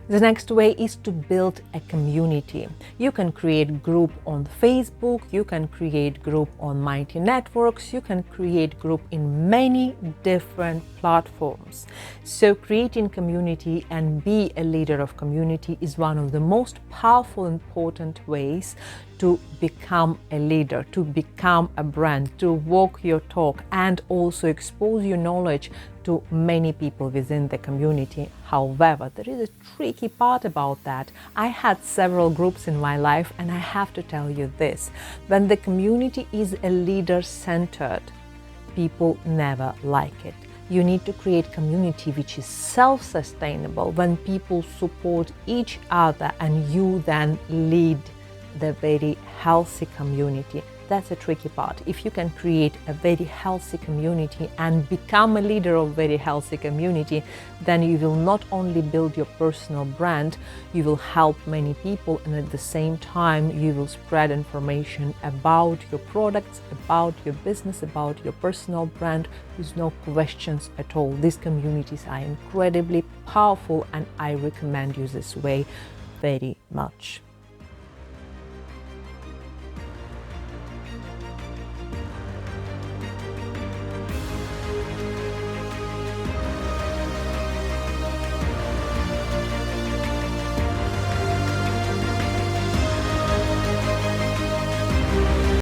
The next way is to build a community. You can create group on Facebook, you can create group on Mighty Networks, you can create group in many different platforms. So creating community and be a leader of community is one of the most powerful, important ways to become a leader, to become a brand, to walk your talk, and also expose your knowledge to many people within the community. However, there is a tricky part about that. I had several groups in my life, and I have to tell you this: when the community is a leader-centered, people never like it. You need to create community which is self-sustainable, when people support each other and you then lead the very healthy community. That's a tricky part. If you can create a very healthy community and become a leader of very healthy community, then you will not only build your personal brand, you will help many people, and at the same time you will spread information about your products, about your business, about your personal brand with no questions at all. These communities are incredibly powerful, and I recommend you this way very much.